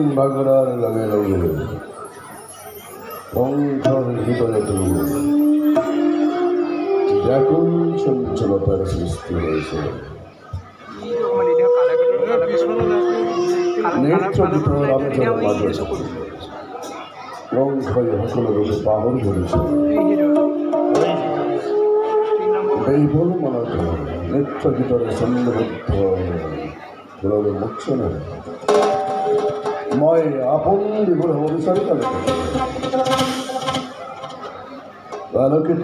bagrar lage lage পঙ্খর হৃদয়ে তুলে দেখুন চঞ্চলতার সৃষ্টি হয়েছে নেত্রগীত রামেশ্বর মাঝে পঙ্খয় সকল রূপে পাহর ধরেছে এই বলে মনে হয় নেত্রগীতরে ছন্দবদ্ধ গুণের মুচ্ছনে মই আপন বিপুল অভিসারী আলোকিত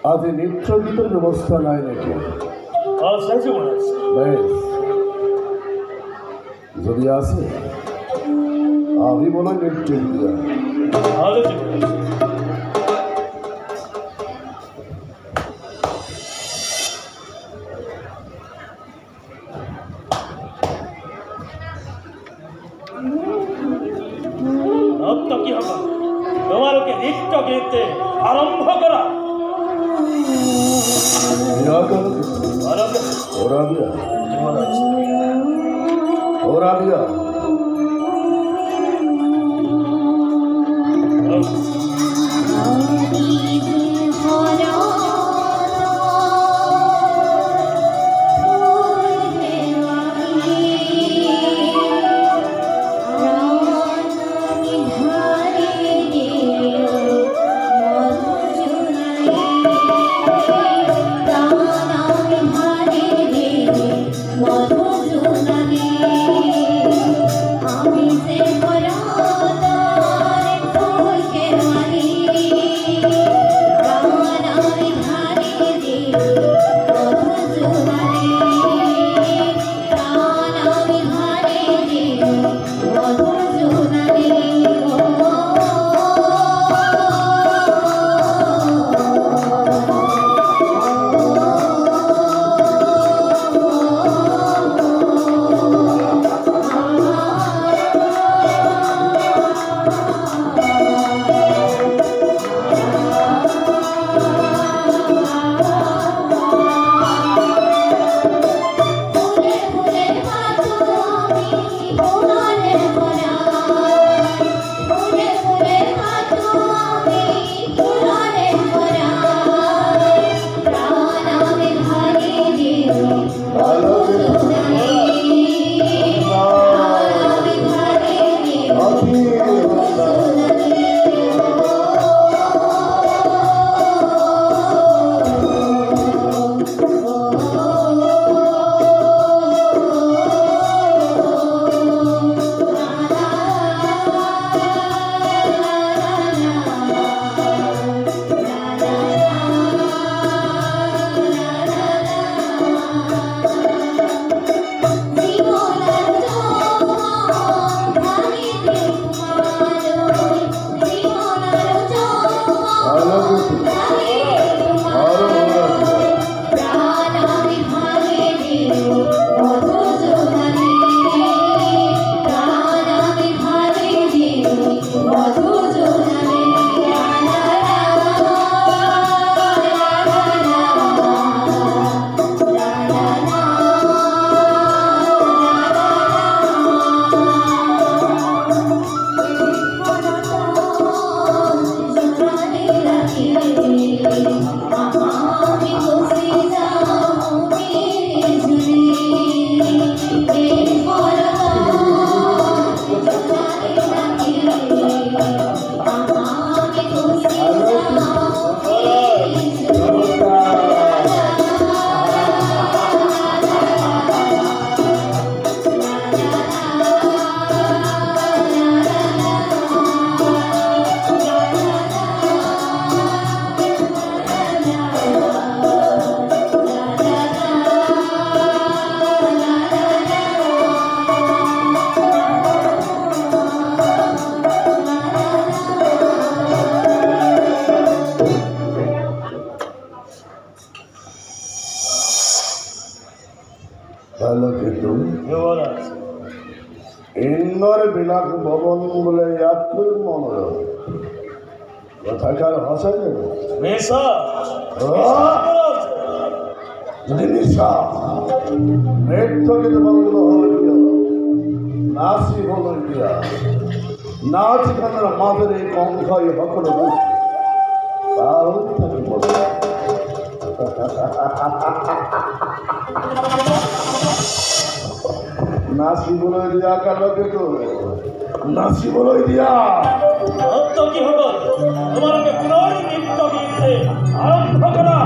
আজ নৃত্যগীতের ব্যবস্থা নাই নাকি? যদি আছে আমি বলে নৃত্য কি হবে তোমারকে নৃত্য গীতে আরম্ভ করা মধু জুনানি ইন্দর বিলাস ভবন বলে এত মনোরম কথাকার ভাষা দেব নেশা যদি নিশা নৃত্যকে বন্ধ হইয়া নাচি বলিয়া নাচ গানের মাঝের এই কঙ্কাই হকল নাচি বলে দিয়া কালকে তো নাচি বলে দিয়া কি হলো তোমাকে পুনর নৃত্য গীতে আরম্ভ করা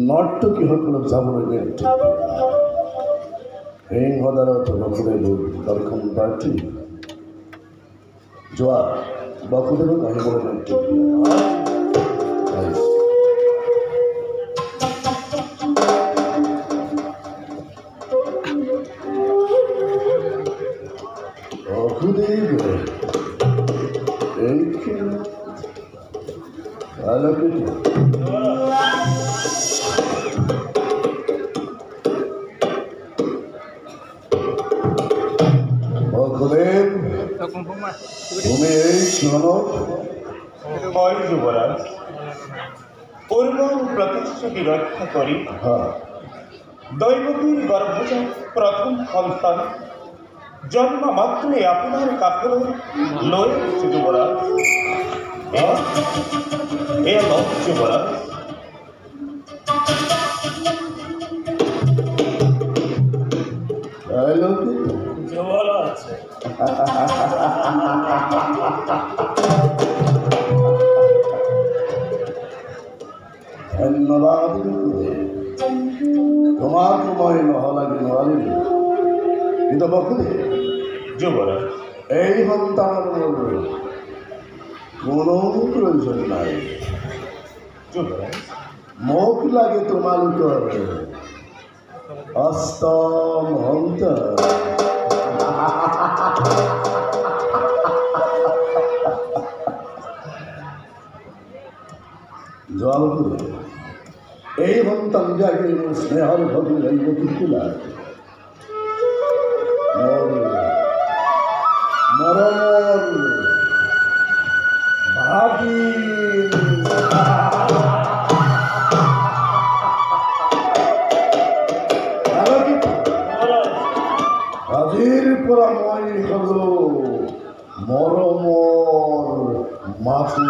নর্তকী হকল যাবনের এই হদারত বকুদের দর্শন পার্টি জোয়া বকুদের কাহি বলে নৃত্য বকুদের এই আলোকে তুমি এই শোনো যুবরাজ পূর্ব প্রতিশ্রুতি রক্ষা করি দৈবকীর গর্ভজাত প্রথম সন্তান জন্ম মাত্রই আপনার কাপড় লয়ে যুবরাজ এ লোক যুবরাজ যুবরাজ ধন্যবাদ তোমার সময় নহলাগে নোৱাৰিল কিন্তু বকুলে যুবৰাজ এই সন্তানৰ কোনো প্ৰয়োজন নাই যুবৰাজ মোক লাগে তোমালোকৰ অষ্টম সন্তান জলপুরে এই সন্তান যাকে স্নেহর ভগি লাগবে কিন্তু লাগে মরমর ভাগি হাজির পরা মই হল মরমর মাথু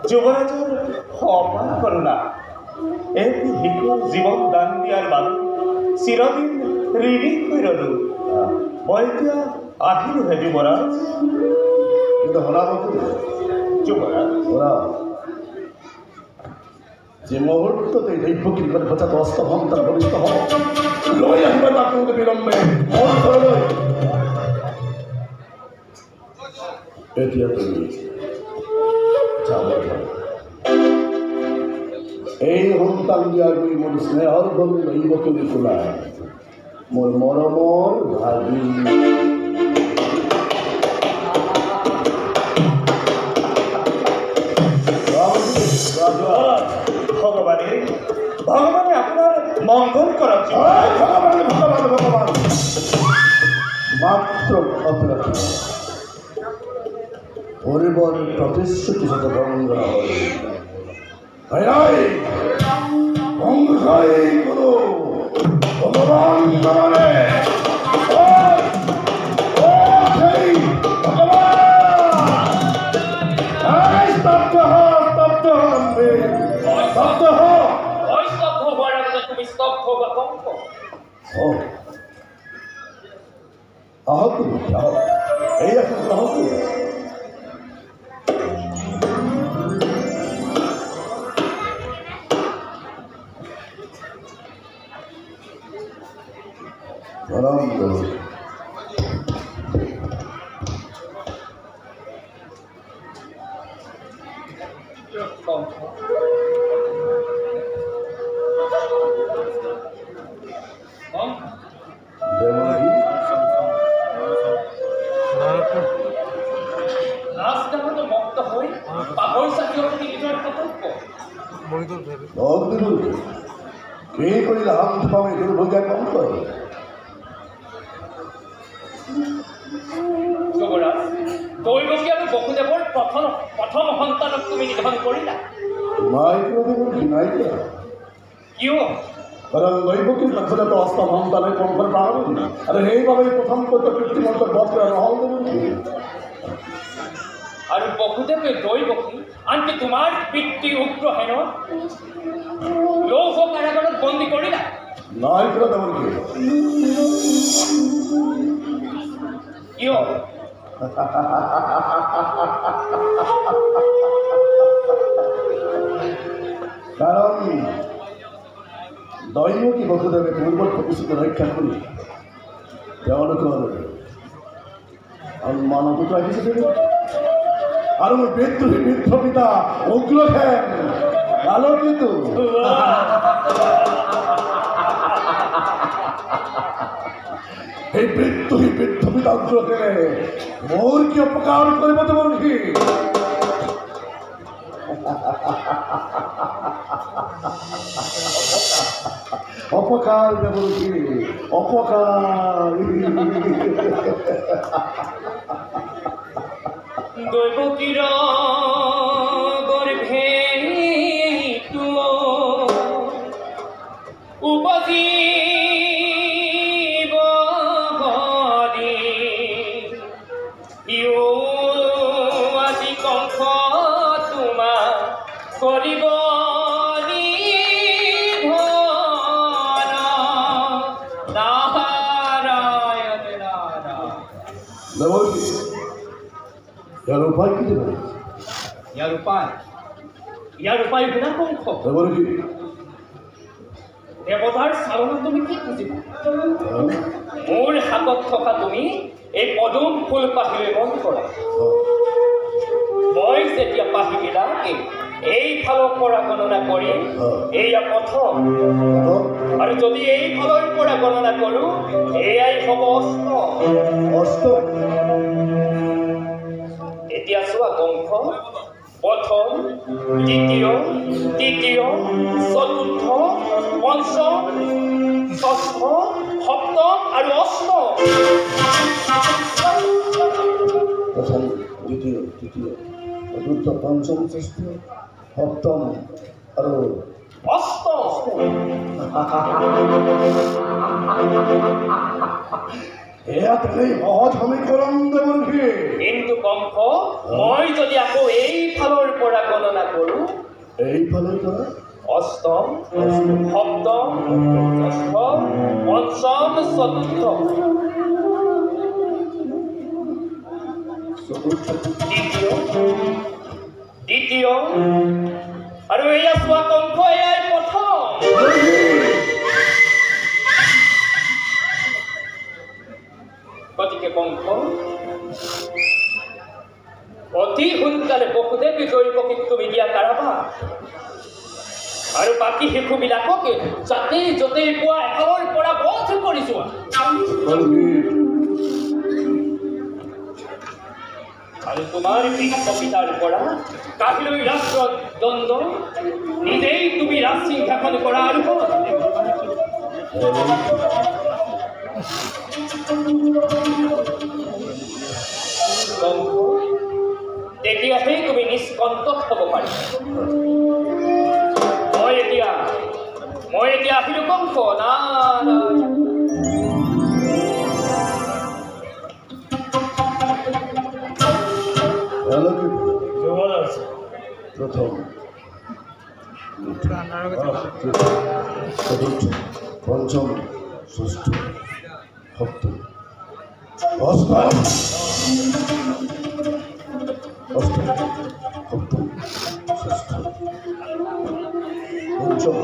যুবরাজ অপমান করো না এমনি হিকু জীবন দান দিয়ার বাবে চিরদিন ঋণী কইরলু বইতিয়া আহিল হে যুবরাজ কিন্তু হলাম যুবরাজ ওরা যে মুহূর্ততে দৈবকীর গর্ভজাত অষ্টভন্তার বলিষ্ঠ হব লই আসবে তাকে বিলম্বে মন ধরে এতিয়া তুমি যাব পাৰা এই সন্তান দিয়া গৈ মোৰ স্নেহৰ বন্ধু লাগিব তুমি খোলা মোৰ মৰমৰ ভাগি ভগৱানে ভগৱানে আপোনাৰ মংগল কৰক ভগৱান ভগৱান ভগৱান মাত্ৰ অপৰাধী পরিবার প্রতিশ্রুতি সাথে ভঙ্গ হয় ভঙ্গ হয় কোনো ভগবান মানে স্তব্ধ স্তব্ধ স্তব্ধ তুমি স্তব্ধ বা কঙ্ক আহত এই এখন আহত প্ৰথম সন্তানক তুমি নিধন কৰিলা কিয় কাৰণ দৈবকীৰ লক্ষণে তো অষ্টম সন্তানেৰ কঙ্কৰ পাওয়া আৰ এইভাবে প্ৰথম কৰতে কৃত্ৰিমন্ত বক্ৰ নহল আৰু বসুদেৱে দৈবকী আনকি তোমাৰ পিতৃ উগ্ৰহেন লৌহ কাৰাগাৰত বন্দী কৰিলা নাই কৰে তেমন কিয় কাৰণ দৈবকী বসুদেবেৰ পূৰ্ব প্ৰতিষ্ঠিত ৰক্ষা কৰি তেওঁলোকৰ মানৱতা আহিছে আৰু মোৰ বিদ্ৰোহী বৃদ্ধ পিতা উগ্ৰসেন আলোকিত এই বিদ্ৰোহী বৃদ্ধ পিতা উগ্ৰসেনে মোৰ কি অপকাৰ কৰিব তোমাৰ কি অপকাৰ দেবী অপকাৰ দৈবকীৰ গৰ্ভে উপজীব আজি কংস তোমা কৰিব ইয়াৰ উপায় কি দেব ইয়াৰ উপায় বিনা কংস দেৱতাৰ চাৰণত তুমি কি বুজিবা মোৰ হাতত থকা তুমি এই পদুম ফুল পাহিলৈ মন কৰা মই যেতিয়া পাহিবিলাকে এইফালৰ পৰা গণনা কৰিম এয়া প্ৰথম আৰু যদি এইফালৰ পৰা গণনা কৰোঁ এয়াই হ'ব অষ্টম এতিয়া চোৱা কংস প্ৰথম দ্বিতীয় তৃতীয় চতুৰ্থ পঞ্চম ষষ্ঠ সপ্তম আৰু অষ্টম প্ৰথম দ্বিতীয় তৃতীয় চতুৰ্থ পঞ্চম ষষ্ঠ সপ্তম আৰু অষ্টম এয়া তেনেই সহজ সমীকৰণ দেৱৰ্ষী কিন্তু কংস মই যদি আকৌ এইফালৰ পৰা গণনা কৰোঁ এইফালৰ পৰা অষ্টম সপ্তম ষষ্ঠ পঞ্চম চতুৰ্থ দ্বিতীয় আৰু এয়া চোৱা কংস এয়াই প্ৰথম গতিকে কংস অতি সোনকালে বসুদেৱ জৈৱকীক তুমি দিয়া কাৰাবাস আৰু বাকী শিশুবিলাকক যাতে য'তেই পোৱা এফালৰ পৰা বধ কৰি যোৱা। আৰু তোমাৰ পিতাৰ পৰা কাহিলৈ ৰাষ্ট্ৰ দণ্ড নিজেই তুমি ৰাজ সিংহাসন কৰা আৰু তেতিয়াহে তুমি নিষ্কণ্টক হ'ব পাৰিবা। মই এতিয়া আহিলো কংস না প্রথম চতুর্থ পঞ্চম ষষ্ঠ সপ্তম অষ্টম সপ্তম ষষ্ঠ পঞ্চম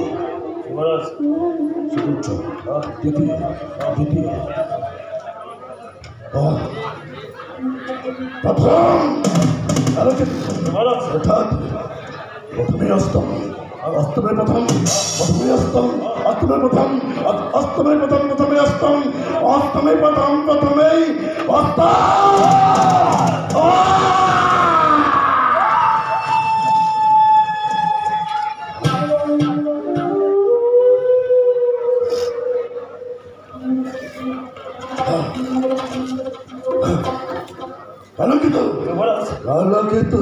চতুর্থ দ্বিতীয় প্রথম অর্থাৎ প্রথমে অষ্টম অষ্টমের প্রথম প্রথমে অষ্টম অষ্টমের প্রথম অষ্টমের প্রথম প্রথমে অষ্টম অষ্টমের প্রথম প্রথমেই আলোকিত আলোকিত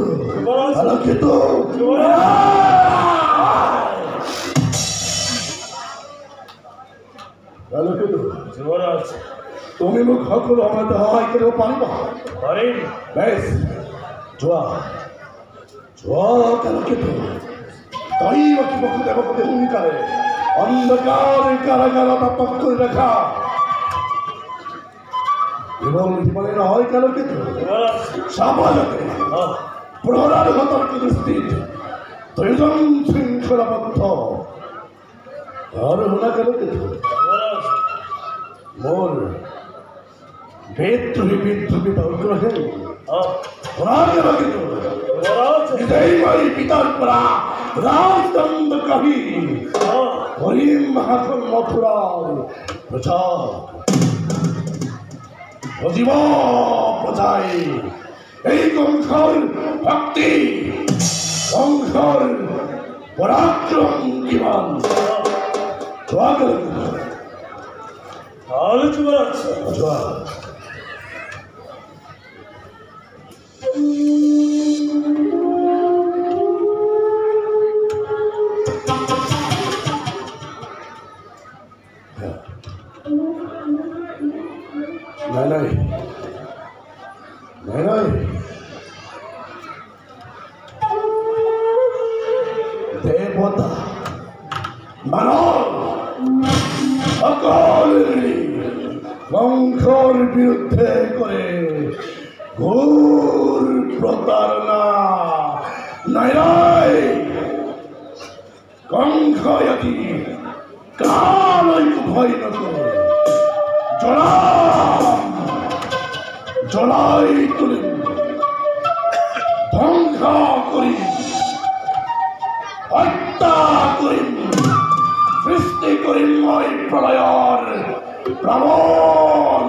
আলোকিত আলোকিত তুমি মোক সকলো সময়তে সহায় কৰিব পাৰিবা? পাৰিম। বেছ যোৱা আলোকিত তই বাকী বসুদেৱ সোনকালে অন্ধকাৰ কাৰাগাৰত আটক কৰি ৰাখা। কেৱল সিমানে নহয় আলোকিত সমাজতে প্ৰহৰাৰ সতৰ্ক দৃষ্টিত দুয়োজন শৃংখলাবদ্ধ আৰু শুনা আলোকিত মোৰ বেদদ্ৰোহী বিদ্ৰোহী অগ্ৰহে নিজেই মই পিতাৰ পৰা ৰাজদণ্ড কাঢ়ি কৰিম মহাখন মথুৰাৰ প্ৰচাৰ জীৱ প্ৰজাই এই কংসৰ শক্তি কংসৰ পৰাক্ৰম কিমান যোৱা নাই দেৱতা মানৱ সকলোৱে কংসৰ বিৰুদ্ধে কৰে ঘোৰ প্ৰতাৰণা। নাই কংসই আজি কালৈকো ভয় নকৰে। জ্বলাই তুলিম ধ্বংস কৰিম হত্যা কৰিম সৃষ্টি কৰিম মই প্ৰলয়ৰ প্লাৱন